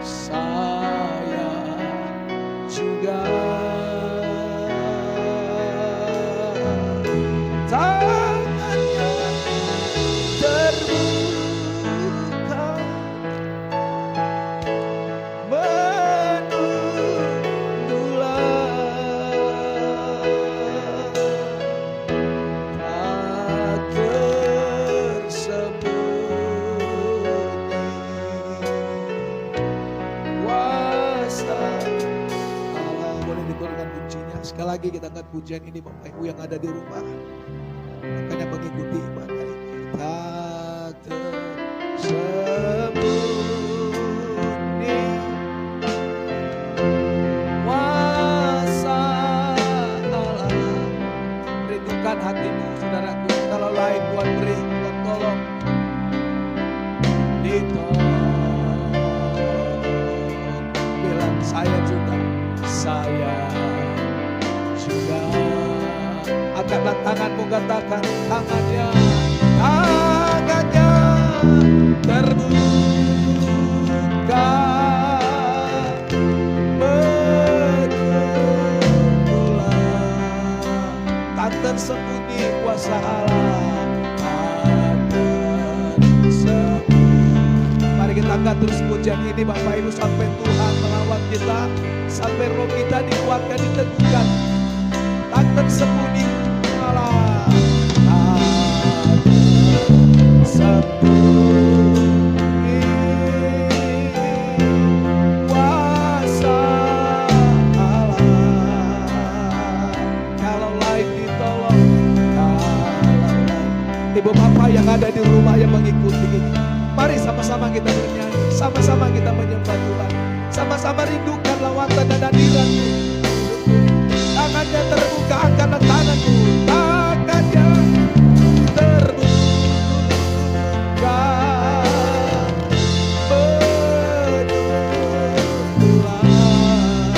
saya juga tangannya pujian ini Bapak Ibu yang ada di rumah. Makanya mengikuti ibadah ini. Tak tersembunyi kuasa Allah. Rindukan hatimu saudaraku. Kalau lain Tuhan beri, Tuhan tolong. Bilang saya juga angkatlah tanganmu, katakan tangannya terbuka betulan, tak tersembunyi kuasa Allah, tak tersembunyi. Mari kita angkat terus pujian ini Bapak Ibu sampai Tuhan melawat kita, sampai roh kita dikuatkan, diteguhkan. Tak tersembunyi Allah, tak tersembunyi kuasa Allah. Kalau lain ditolong, Ibu Bapak yang ada di rumah yang mengikuti ini, mari sama-sama kita bernyanyi, sama-sama kita menyembah Tuhan, sama-sama rindukan lawatan dan hadirat-Mu. Tangannya terbuka, angkatlah tanganmu. Tangannya terbuka betulan,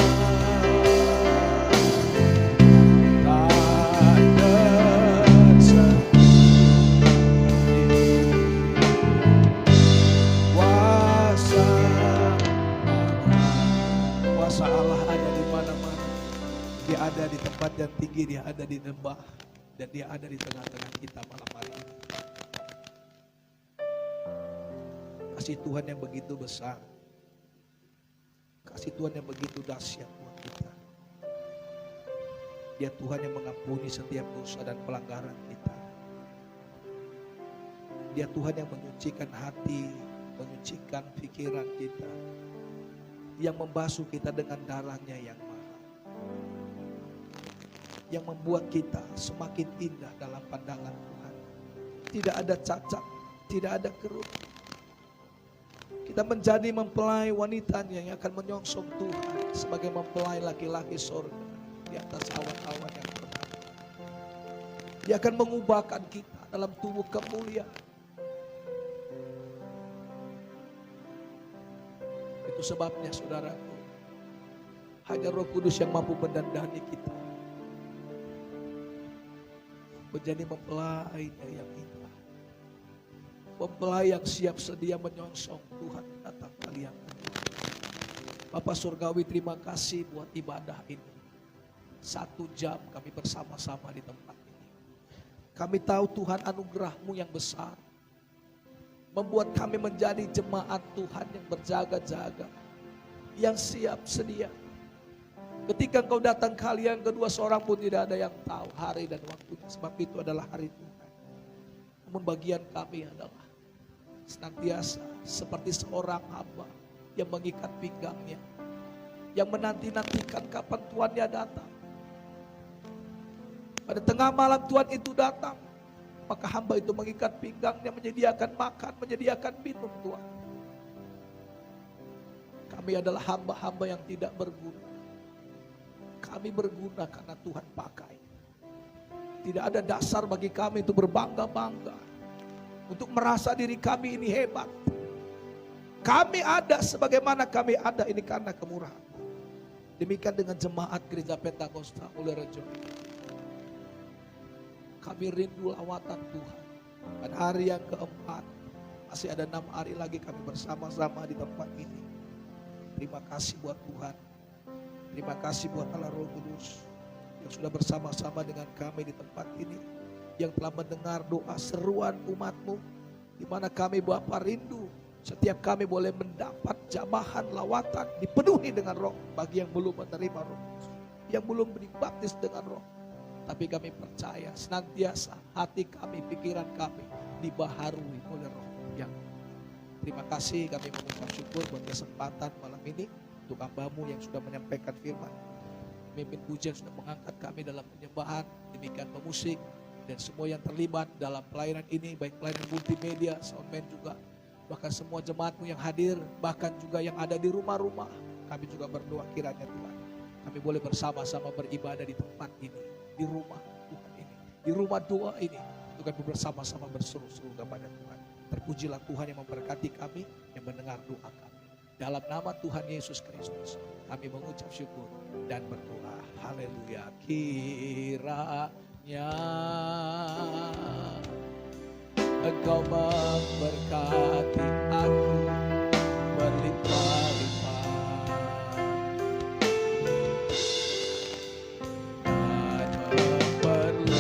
tak tersembunyi kuasa Allah. Kuasa Allah ada di mana-mana. Dia ada di tempat yang tinggi, Dia ada di lembah, dan Dia ada di tengah-tengah kita malam hari ini. Kasih Tuhan yang begitu besar, kasih Tuhan yang begitu dahsyat buat kita. Dia Tuhan yang mengampuni setiap dosa dan pelanggaran kita. Dia Tuhan yang menyucikan hati, menyucikan pikiran kita, yang membasuh kita dengan darahnya yang mahal, yang membuat kita semakin indah dalam pandangan Tuhan. Tidak ada cacat, tidak ada kerut. Kita menjadi mempelai wanitanya yang akan menyongsong Tuhan sebagai mempelai laki-laki surga di atas awan-awan yang perkasa. Dia akan mengubahkan kita dalam tubuh kemuliaan. Itu sebabnya saudaraku, hanya Roh Kudus yang mampu mendandani kita menjadi mempelainya yang indah, mempelai yang siap sedia menyongsong Tuhan datang kalian. Bapak Surgawi, terima kasih buat ibadah ini. 1 jam kami bersama-sama di tempat ini. Kami tahu Tuhan anugerah-Mu yang besar membuat kami menjadi jemaat Tuhan yang berjaga-jaga, yang siap sedia. Ketika Engkau datang kalian kedua, seorang pun tidak ada yang tahu hari dan waktunya, sebab itu adalah hari Tuhan. Namun bagian kami adalah senantiasa seperti seorang hamba yang mengikat pinggangnya, yang menanti-nantikan kapan Tuhannya datang. Pada tengah malam Tuhan itu datang, maka hamba itu mengikat pinggangnya, menyediakan makan, menyediakan minum Tuhan. Kami adalah hamba-hamba yang tidak berguna. Kami berguna karena Tuhan pakai. Tidak ada dasar bagi kami untuk berbangga-bangga, untuk merasa diri kami ini hebat. Kami ada sebagaimana kami ada ini karena kemurahan. Demikian dengan jemaat Gereja Pentakosta Ulerejo. Kami rindu lawatan Tuhan. Pada hari yang keempat, masih ada 6 hari lagi kami bersama-sama di tempat ini. Terima kasih buat Tuhan. Terima kasih buat Allah Roh Kudus yang sudah bersama-sama dengan kami di tempat ini, yang telah mendengar doa seruan umat-Mu, di mana kami Bapa rindu setiap kami boleh mendapat jamahan lawatan dipenuhi dengan Roh. Bagi yang belum menerima Roh, yang belum dibaptis dengan Roh, tapi kami percaya senantiasa hati kami, pikiran kami dibaharui oleh Roh yang. Terima kasih, kami mengucap syukur buat kesempatan malam ini untuk hamba-Mu yang sudah menyampaikan firman. pemimpin pujian sudah mengangkat kami dalam penyembahan, demikian pemusik, dan semua yang terlibat dalam pelayanan ini, baik pelayanan multimedia, soundman juga, bahkan semua jemaatmu yang hadir, bahkan juga yang ada di rumah-rumah. Kami juga berdoa kiranya Tuhan, kami boleh bersama-sama beribadah di tempat ini, di rumah Tuhan ini, di rumah doa ini, untuk kami bersama-sama berseru-seru kepada Tuhan. Terpujilah Tuhan yang memberkati kami, yang mendengar doa kami. Dalam nama Tuhan Yesus Kristus, kami mengucap syukur dan berdoa. Haleluya. Kiranya Engkau memberkati aku berlimpah-limpah dan memperluas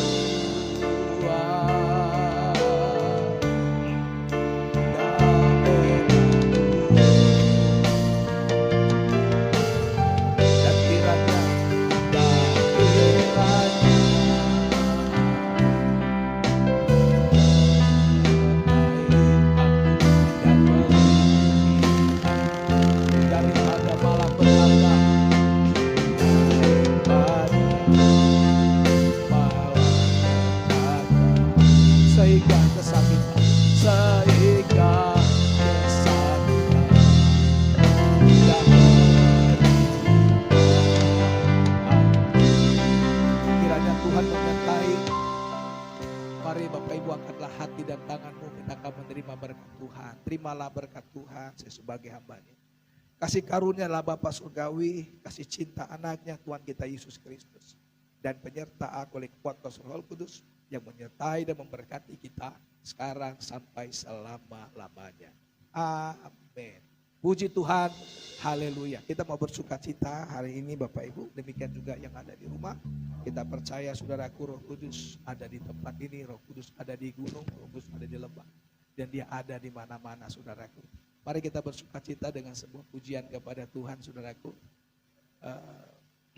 dan kiranya daripada malapetaka sehingga kesakitan tidak kiranya Tuhan menyertai. Mari Bapak Ibu angkatlah hati dan tanganmu, kita akan menerima berkat Tuhan. Terimalah berkat Tuhan saya sebagai hamba-Nya. Kasih karunia-Nya Bapa surgawi, kasih cinta anaknya Tuhan kita Yesus Kristus, dan penyertaan oleh kuat Roh Kudus yang menyertai dan memberkati kita sekarang sampai selama-lamanya. Amin. Puji Tuhan, haleluya. Kita mau bersuka cita hari ini Bapak Ibu, demikian juga yang ada di rumah. Kita percaya saudaraku, Roh Kudus ada di tempat ini, Roh Kudus ada di gunung, Roh Kudus ada di lembah, dan Dia ada di mana-mana saudaraku. Mari kita bersuka cita dengan sebuah pujian kepada Tuhan saudaraku.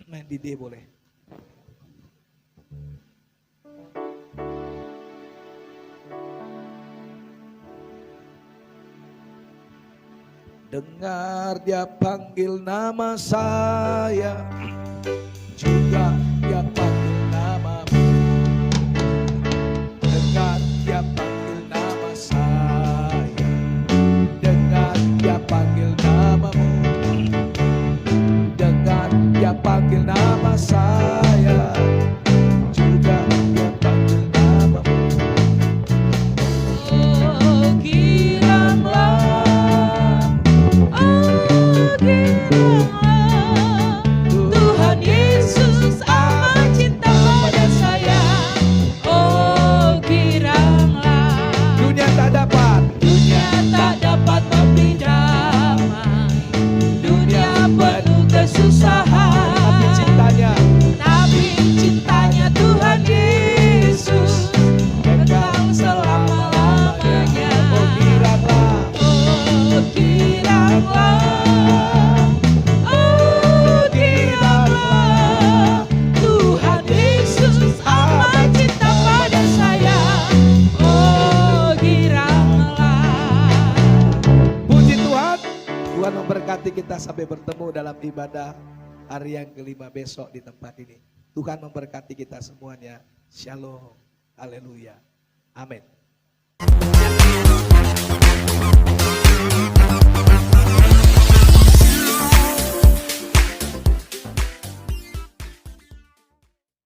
Main di D boleh. Dengar Dia panggil nama saya, juga Dia panggil namamu. Dengar Dia panggil nama saya, dengar Dia panggil namamu. Dengar Dia panggil nama saya, juga Dia panggil namamu. Oh, giranglah, Tuhan Yesus amat cinta pada saya. Oh, giranglah, dunia tak dapat memberi damai, dunia penuh kesusahan, tapi cintanya Tuhan Yesus kekal selama-lamanya. Oh, giranglah, oh, giranglah, oh, giranglah, Tuhan Yesus amat cinta pada saya. Oh, giranglah. Puji Tuhan, Tuhan memberkati kita sampai bertemu dalam ibadah hari yang kelima besok di tempat ini. Tuhan memberkati kita semuanya. Shalom. Haleluya. Amin.